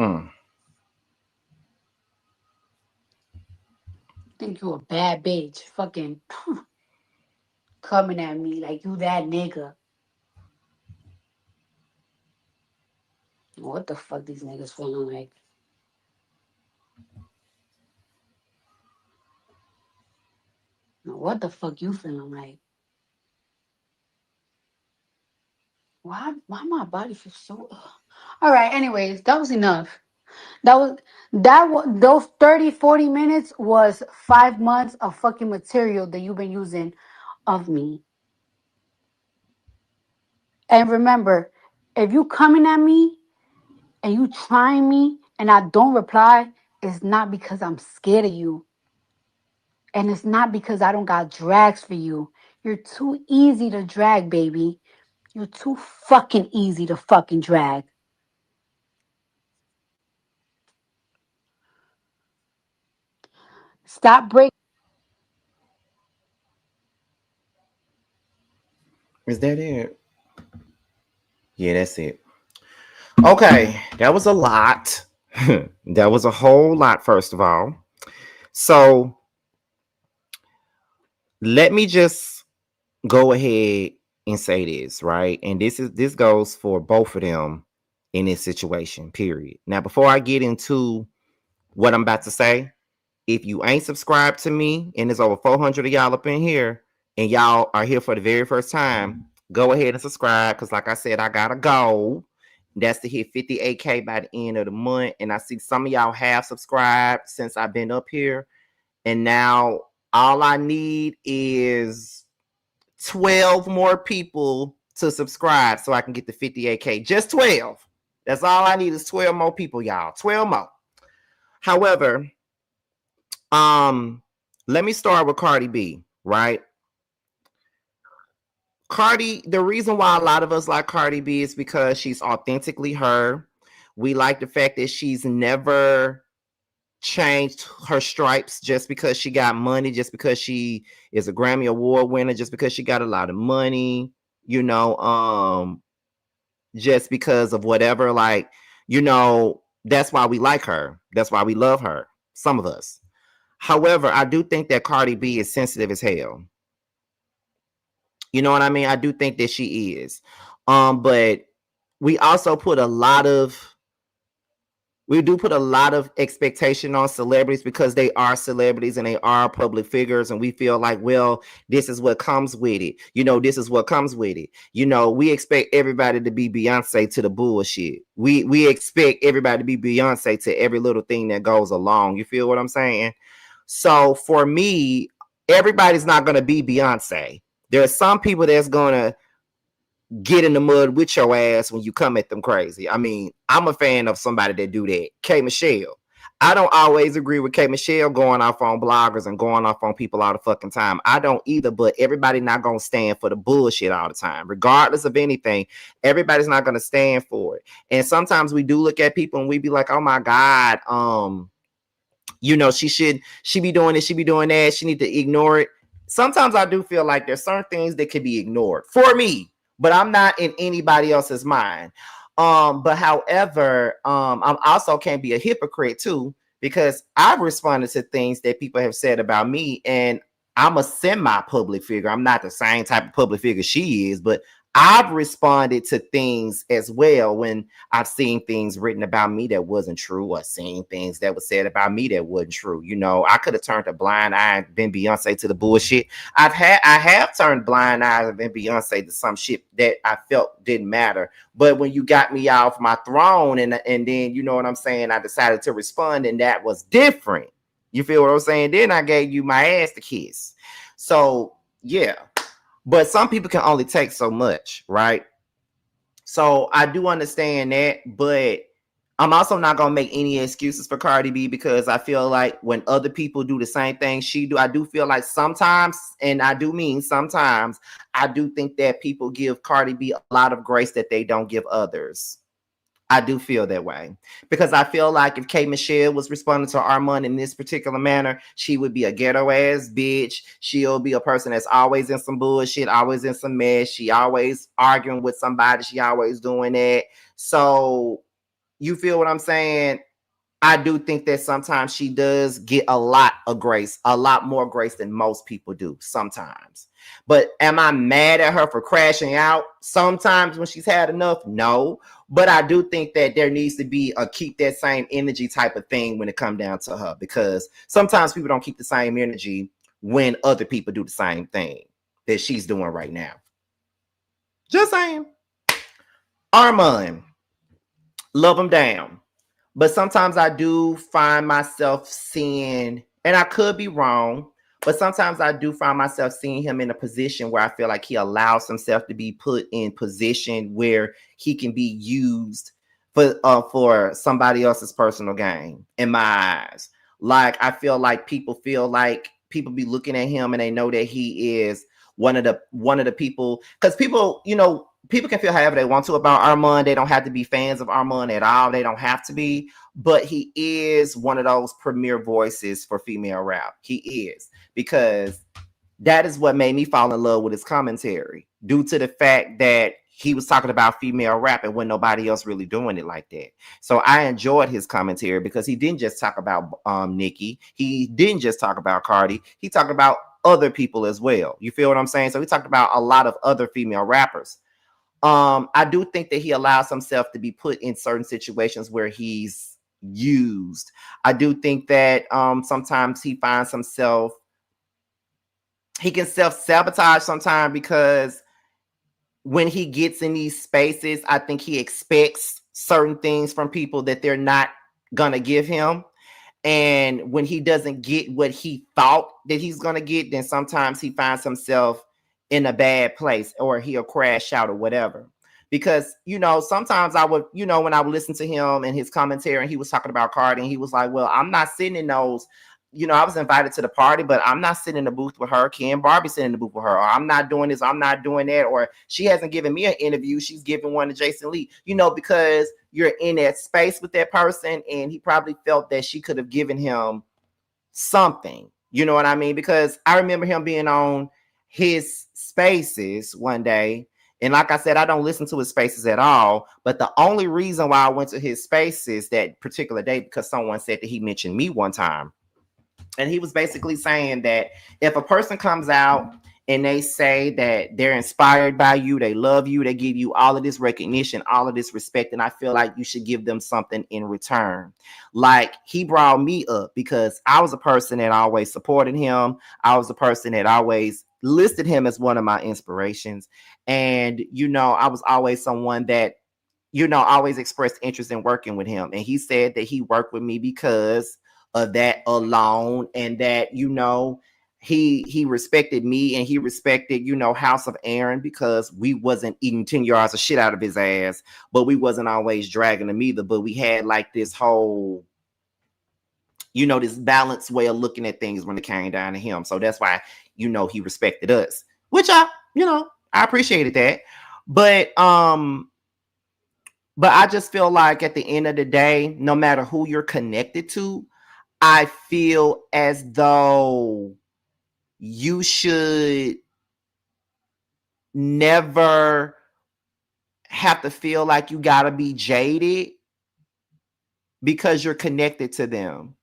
Speaker 1: Mm.
Speaker 2: Think you a bad bitch. Fucking coming at me like you that nigga. What the fuck these niggas feeling like? What the fuck you feeling like? Why my body feels so all right, anyways, that was enough. Those 30-40 minutes was 5 months of fucking material that you've been using of me. And remember, if you coming at me and you trying me and I don't reply, it's not because I'm scared of you. And it's not because I don't got drags for you. You're too easy to drag, baby. You're too fucking easy to fucking drag. Stop breaking.
Speaker 1: Is that it? Yeah, that's it. Okay, that was a lot. That was a whole lot, first of all. So let me just go ahead and say this, right? And this goes for both of them in this situation, period. Now, before I get into what I'm about to say, if you ain't subscribed to me, and there's over 400 of y'all up in here, and y'all are here for the very first time, go ahead and subscribe. Because like I said, I got a goal. That's to hit 58K by the end of the month. And I see some of y'all have subscribed since I've been up here. And now all I need is 12 more people to subscribe so I can get the 58K. Just 12. That's all I need is 12 more people, y'all. 12 more. However, let me start with Cardi B, right? Cardi, the reason why a lot of us like Cardi B is because she's authentically her. We like the fact that she's never changed her stripes just because she got money, just because she is a Grammy Award winner, just because she got a lot of money, you know, just because of whatever, like, you know, that's why we like her. That's why we love her. Some of us. However, I do think that Cardi B is sensitive as hell. You know what I mean? I do think that she is. But we also put a lot of expectation on celebrities because they are celebrities and they are public figures, and we feel like, well, this is what comes with it. You know, this is what comes with it. You know, we expect everybody to be Beyonce to the bullshit. We expect everybody to be Beyonce to every little thing that goes along. You feel what I'm saying? So for me, everybody's not going to be Beyonce. There are some people that's going to get in the mud with your ass when you come at them crazy. I mean, I'm a fan of somebody that do that. K Michelle. I don't always agree with K Michelle going off on bloggers and going off on people all the fucking time. I don't either, but everybody not going to stand for the bullshit all the time. Regardless of anything, everybody's not going to stand for it. And sometimes we do look at people and we be like, oh my God, you know, she be doing this, she be doing that, she need to ignore it. Sometimes I do feel like there's certain things that can be ignored for me, but I'm not in anybody else's mind. But however, I'm also can't be a hypocrite too, because I've responded to things that people have said about me, and I'm a semi-public figure. I'm not the same type of public figure she is, but I've responded to things as well when I've seen things written about me that wasn't true, or seen things that were said about me that wasn't true. You know, I could have turned a blind eye and been Beyonce to the bullshit. I have turned blind eyes and been Beyonce to some shit that I felt didn't matter. But when you got me off my throne and then, you know what I'm saying, I decided to respond, and that was different. You feel what I'm saying? Then I gave you my ass to kiss. So yeah. But some people can only take so much, right? So I do understand that, but I'm also not gonna make any excuses for Cardi B, because I feel like when other people do the same thing she do, I do feel like sometimes, and I do mean sometimes, I do think that people give Cardi B a lot of grace that they don't give others. I do feel that way, because I feel like if K Michelle was responding to Armon in this particular manner, she would be a ghetto ass bitch. She'll be a person that's always in some bullshit, always in some mess. She always arguing with somebody. She always doing that. So you feel what I'm saying? I do think that sometimes she does get a lot of grace, a lot more grace than most people do sometimes. But am I mad at her for crashing out sometimes when she's had enough? No. But I do think that there needs to be a keep that same energy type of thing when it comes down to her, because sometimes people don't keep the same energy when other people do the same thing that she's doing right now. Just saying. Armon, love him down. But sometimes I do find myself seeing, and I could be wrong, but sometimes I do find myself seeing him in a position where I feel like he allows himself to be put in position where he can be used for somebody else's personal gain, in my eyes. Like, I feel like people be looking at him and they know that he is one of the people, because people, you know, people can feel however they want to about Armon. They don't have to be fans of Armon at all. They don't have to be, but he is one of those premier voices for female rap. He is, because that is what made me fall in love with his commentary. due to the fact that he was talking about female rap and when nobody else really doing it like that. So I enjoyed his commentary because he didn't just talk about Nicki. He didn't just talk about Cardi. He talked about other people as well. You feel what I'm saying? So he talked about a lot of other female rappers. I do think that he allows himself to be put in certain situations where he's used. I do think that sometimes he finds himself, he can self-sabotage sometimes because when he gets in these spaces, I think he expects certain things from people that they're not gonna give him. And when he doesn't get what he thought that he's gonna get, then sometimes he finds himself in a bad place or he'll crash out or whatever. Because, you know, sometimes I would, you know, when I would listen to him and his commentary and he was talking about Cardi and he was like, well, I'm not sitting in those, you know, I was invited to the party, but I'm not sitting in the booth with her. Ken Barbie sitting in the booth with her, or I'm not doing this, I'm not doing that, or she hasn't given me an interview, she's giving one to Jason Lee, you know, because you're in that space with that person and he probably felt that she could have given him something, you know what I mean? Because I remember him being on his spaces one day. And like I said, I don't listen to his spaces at all. But the only reason why I went to his spaces that particular day, because someone said that he mentioned me one time. And he was basically saying that if a person comes out and they say that they're inspired by you, they love you, they give you all of this recognition, all of this respect, and I feel like you should give them something in return. Like he brought me up because I was a person that always supported him. I was a person that always listed him as one of my inspirations. And, you know, I was always someone that, you know, always expressed interest in working with him. And he said that he worked with me because of that alone, and that, you know, he respected me and he respected, you know, House of Aaron because we wasn't eating 10 yards of shit out of his ass, but we wasn't always dragging him either. But we had like this whole, you know, this balanced way of looking at things when it came down to him. So that's why, you know, he respected us, which I, you know, I appreciated that. But I just feel like at the end of the day, no matter who you're connected to, I feel as though you should never have to feel like you got to be jaded because you're connected to them.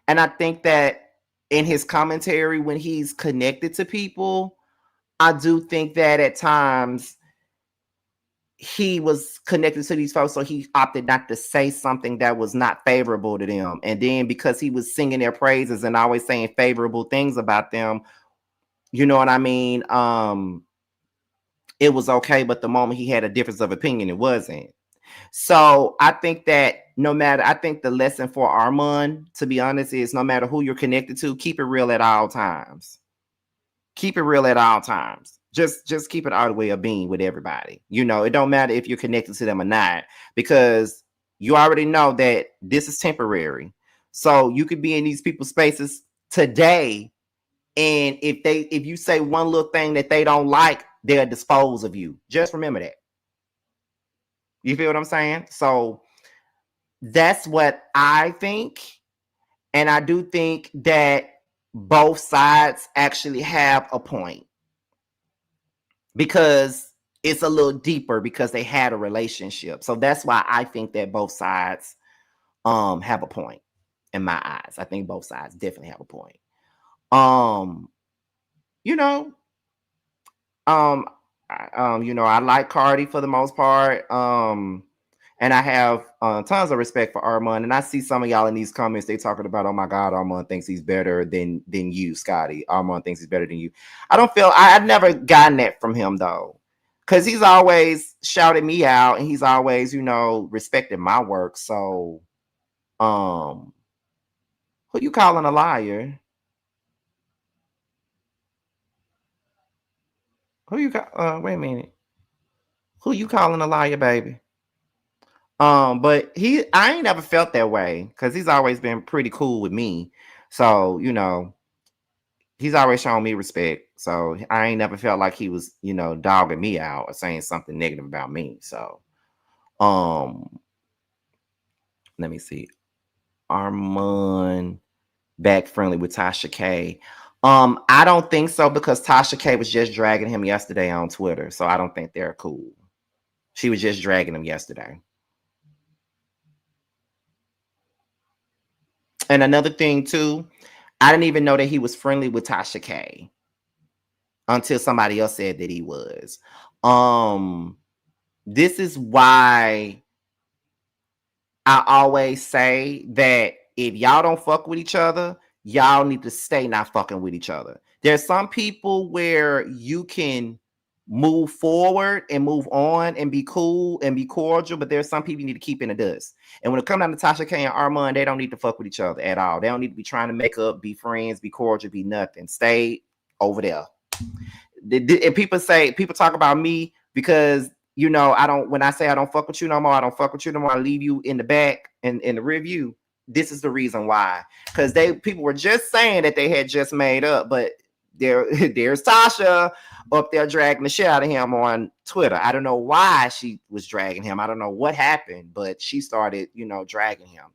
Speaker 1: And I think that in his commentary, when he's connected to people, I do think that at times he was connected to these folks, so he opted not to say something that was not favorable to them. And then because he was singing their praises and always saying favorable things about them, you know what I mean? It was okay, but the moment he had a difference of opinion, it wasn't. So I think that I think the lesson for Armon, to be honest, is no matter who you're connected to, keep it real at all times. Keep it real at all times. Just keep it all the way of being with everybody. You know, it don't matter if you're connected to them or not, because you already know that this is temporary. So you could be in these people's spaces today, and if you say one little thing that they don't like, they'll dispose of you. Just remember that. You feel what I'm saying? So that's what I think. And I do think that both sides actually have a point, because it's a little deeper because they had a relationship. So that's why I think that both sides have a point in my eyes. I think both sides definitely have a point. You know, you know, I like Cardi for the most part. And I have tons of respect for Armon. And I see some of y'all in these comments, they talking about, oh my God, Armon thinks he's better than you, Scotty. Armon thinks he's better than you. I don't feel, I've never gotten that from him though. Because he's always shouted me out and he's always, you know, respected my work. So, who you calling a liar? Who you wait a minute. Who you calling a liar, baby? But I ain't never felt that way because he's always been pretty cool with me. So, you know, he's always shown me respect. So I ain't never felt like he was, you know, dogging me out or saying something negative about me. So, let me see. Armon back friendly with Tasha K. I don't think so because Tasha K was just dragging him yesterday on Twitter, so I don't think they're cool. She was just dragging him yesterday. And another thing too, I didn't even know that he was friendly with Tasha K until somebody else said that he was. This is why I always say that if y'all don't fuck with each other, y'all need to stay not fucking with each other. There's some people where you can move forward and move on and be cool and be cordial, but there's some people you need to keep in the dust. And when it comes down to Tasha K and Armon, they don't need to fuck with each other at all. They don't need to be trying to make up, be friends, be cordial, be nothing. Stay over there. And people talk about me because I don't, when I say I don't fuck with you no more, I don't fuck with you no more, I leave you in the back and in the review. This is the reason why. Because people were just saying that they had just made up, but there's Tasha up there dragging the shit out of him on Twitter. I don't know why she was dragging him. I don't know what happened, but she started, dragging him.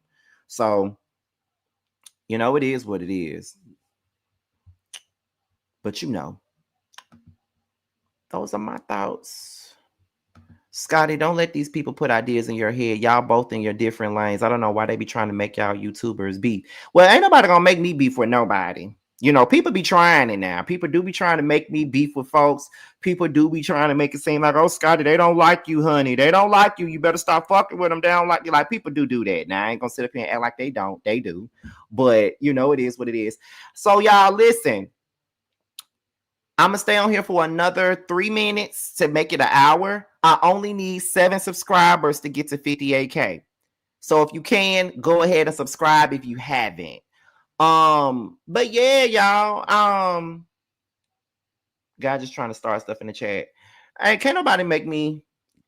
Speaker 1: So, it is what it is. But those are my thoughts. Scotty, don't let these people put ideas in your head. Y'all both in your different lanes. I don't know why they be trying to make y'all YouTubers beef. Well, ain't nobody gonna make me beef with nobody. People be trying it now. People do be trying to make me beef with folks. People do be trying to make it seem like, oh, Scotty, they don't like you, honey. They don't like you. You better stop fucking with them. They don't like you. Like, people do that. Now, I ain't gonna sit up here and act like they don't. They do. But, it is what it is. So, y'all, listen. I'm going to stay on here for another 3 minutes to make it an hour. I only need 7 subscribers to get to 58K. So if you can, go ahead and subscribe if you haven't. But yeah, y'all. Guy just trying to start stuff in the chat. Hey, can't nobody make me.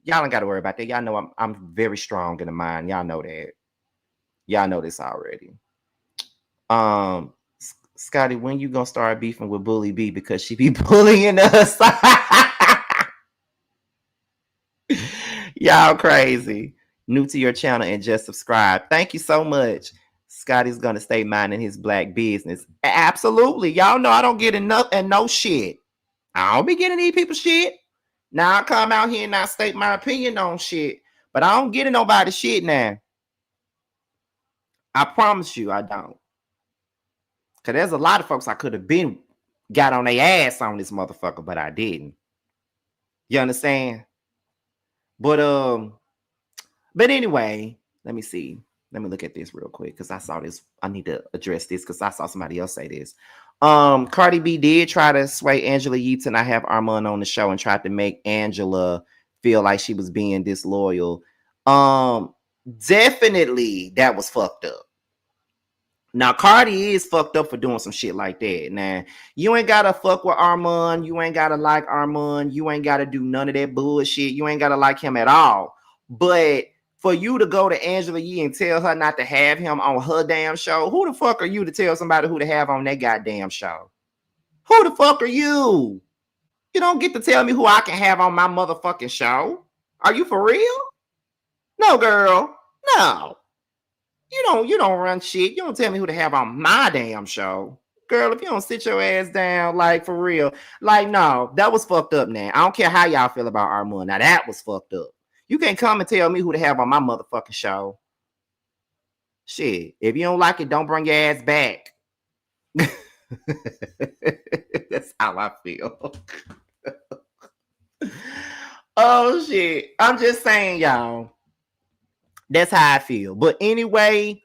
Speaker 1: Y'all don't got to worry about that. Y'all know I'm very strong in the mind. Y'all know that. Y'all know this already. Scotty, when you gonna start beefing with Bully B because she be bullying us? Y'all crazy. New to your channel and just subscribe. Thank you so much. Scotty's gonna stay minding his black business. Absolutely. Y'all know I don't get enough and no shit. I don't be getting these people shit. Now I come out here and I state my opinion on shit, but I don't get in nobody's shit now. I promise you I don't. Because there's a lot of folks I could have been got on their ass on this motherfucker, but I didn't. You understand? But anyway, let me see. Let me look at this real quick because I saw this. I need to address this because I saw somebody else say this. Cardi B did try to sway Angela Yee to not have Armon on the show and tried to make Angela feel like she was being disloyal. Definitely that was fucked up. Now, Cardi is fucked up for doing some shit like that. Now, you ain't gotta fuck with Armon. You ain't gotta like Armon. You ain't gotta do none of that bullshit. You ain't gotta like him at all. But for you to go to Angela Yee and tell her not to have him on her damn show, who the fuck are you to tell somebody who to have on that goddamn show? Who the fuck are you? You don't get to tell me who I can have on my motherfucking show. Are you for real? No, girl. No. You don't run shit. You don't tell me who to have on my damn show. Girl, if you don't sit your ass down, like, for real. Like, no, that was fucked up now. I don't care how y'all feel about Armon. Now, that was fucked up. You can't come and tell me who to have on my motherfucking show. Shit. If you don't like it, don't bring your ass back. That's how I feel. Oh, shit. I'm just saying, y'all. That's how I feel. But anyway,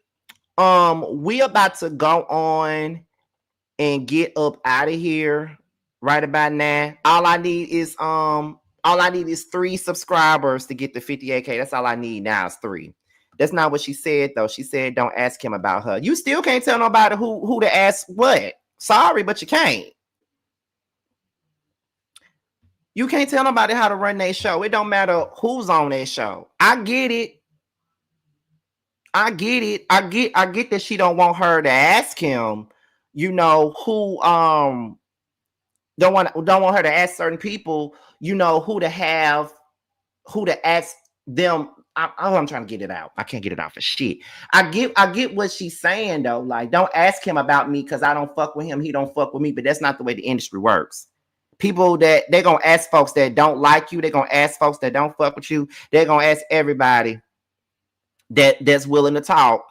Speaker 1: we about to go on and get up out of here right about now. All I need is 3 subscribers to get to 58K. That's all I need now is 3. That's not what she said though. She said don't ask him about her. You still can't tell nobody who to ask what. Sorry, but you can't. You can't tell nobody how to run their show. It don't matter who's on their show. I get it. I get that she don't want her to ask him, who don't want her to ask certain people, who to ask them I'm trying to get it out. I can't get it out for shit. I get what she's saying though. Like, don't ask him about me because I don't fuck with him. He don't fuck with me. But that's not the way the industry works. People that they're gonna ask folks that don't like you. They're gonna ask folks that don't fuck with you. They're gonna ask everybody that's willing to talk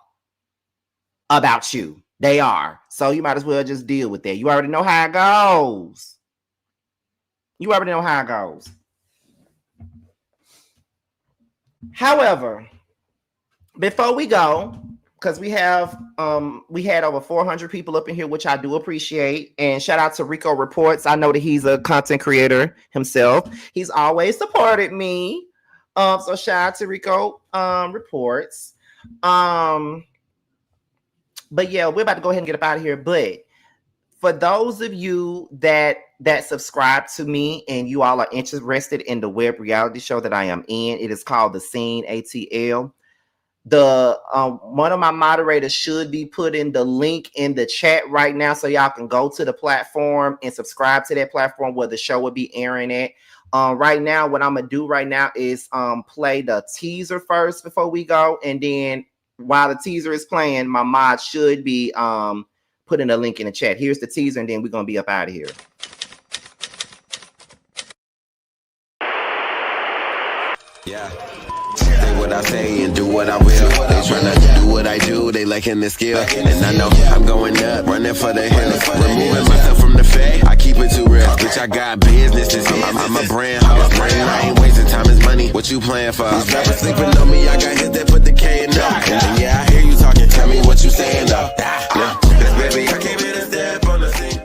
Speaker 1: about you. They are. So you might as well just deal with that. You already know how it goes. You already know how it goes. However, before we go, because we had over 400 people up in here, which I do appreciate. And shout out to Rico Reports. I know that he's a content creator himself. He's always supported me. So shout out to Rico Reports. But yeah, we're about to go ahead and get up out of here. But for those of you that subscribe to me and you all are interested in the web reality show that I am in, it is called The Scene ATL. The one of my moderators should be putting the link in the chat right now so y'all can go to the platform and subscribe to that platform where the show will be airing at. Right now, what I'm gonna do right now is play the teaser first before we go, and then while the teaser is playing, my mod should be putting a link in the chat. Here's the teaser, and then we're gonna be up out of here.
Speaker 3: Yeah. Say what I say and do what I will. They tryna do what I do, they lacking the skill. And I know I'm going up, running for the hills. Removing myself from the fade, I keep it too real. Bitch, I got businesses, I'm a brand house. I ain't wasting time is money, what you playing for? These rappers sleeping on me, I got hits that put the K in up. And yeah, I hear you talking, tell me what you saying though. Yeah, baby, I came in a step on the scene.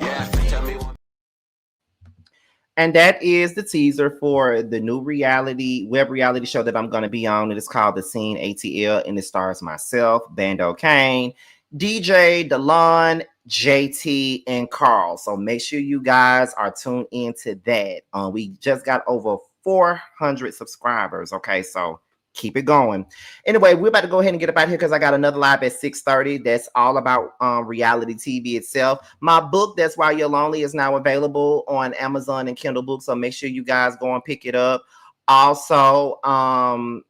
Speaker 1: And that is the teaser for the new web reality show that I'm going to be on. It is called The Scene ATL, and it stars myself, Bando Kane, DJ, Delon, JT, and Carl. So make sure you guys are tuned into that. We just got over 400 subscribers. Okay, so keep it going. Anyway, we're about to go ahead and get up out here because I got another live at 6:30. That's all about reality TV itself. My book, That's Why You're Lonely, is now available on Amazon and Kindle Books. So make sure you guys go and pick it up. Also, I'm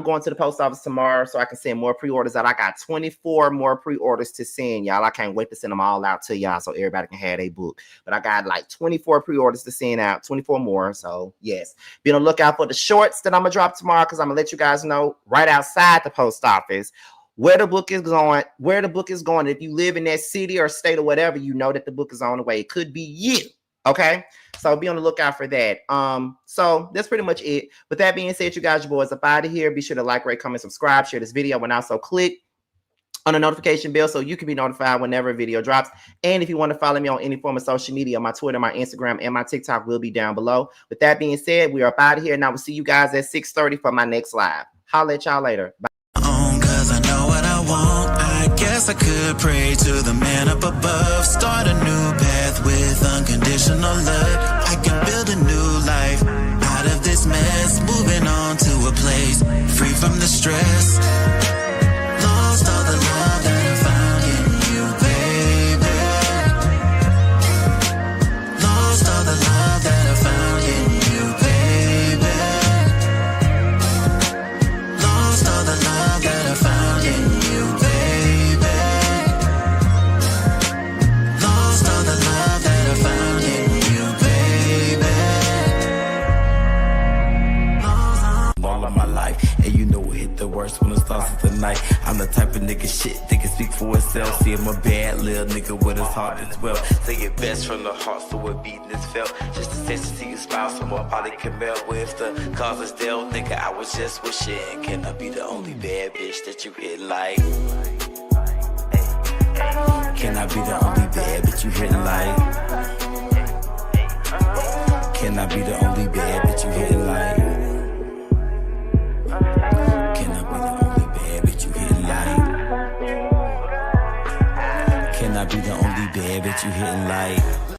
Speaker 1: going to the post office tomorrow so I can send more pre-orders out. I got 24 more pre-orders to send, y'all. I can't wait to send them all out to y'all so everybody can have a book. But I got like 24 pre-orders to send out, 24 more. So yes, be on the lookout for the shorts that I'm gonna drop tomorrow, because I'm gonna let you guys know right outside the post office where the book is going, If you live in that city or state or whatever, you know that the book is on the way. It could be you. Okay, so be on the lookout for that. So that's pretty much it. With that being said, you guys, your boys up out of here. Be sure to like, rate, comment, subscribe, share this video, and also click on the notification bell so you can be notified whenever a video drops. And if you want to follow me on any form of social media, my Twitter, my Instagram, and my TikTok will be down below. With that being said, we are up out of here, and I will see you guys at 6:30 for my next live. Holla at y'all later. Bye.
Speaker 4: Cause I know what I want. I guess I could pray to the man up above. Start a new path with unconditional love. I can build a new life out of this mess. Moving on to a place free from the stress. Lost all the love that I found in you, baby. Lost all the love that I found in you, baby. Lost all the love that I found in you, baby. Lost all the love that I found in you, baby. All of my life, and you know it hit the worst when it starts at the night. I'm the type of nigga shit that can speak for itself. See, I'm a bad little nigga with his heart as well. Say it best from the heart, so it beating is felt. Just a sense to see you smile, someone probably can melt with the cause is still, nigga. I was just wishing, can I be the only bad bitch that you hit like? Can I be the only bad bitch you hitting like? Can I be the only bad bitch you hitting like? Can I be the only bad bitch you hitting like? Can I be the only bad bitch you hitting like?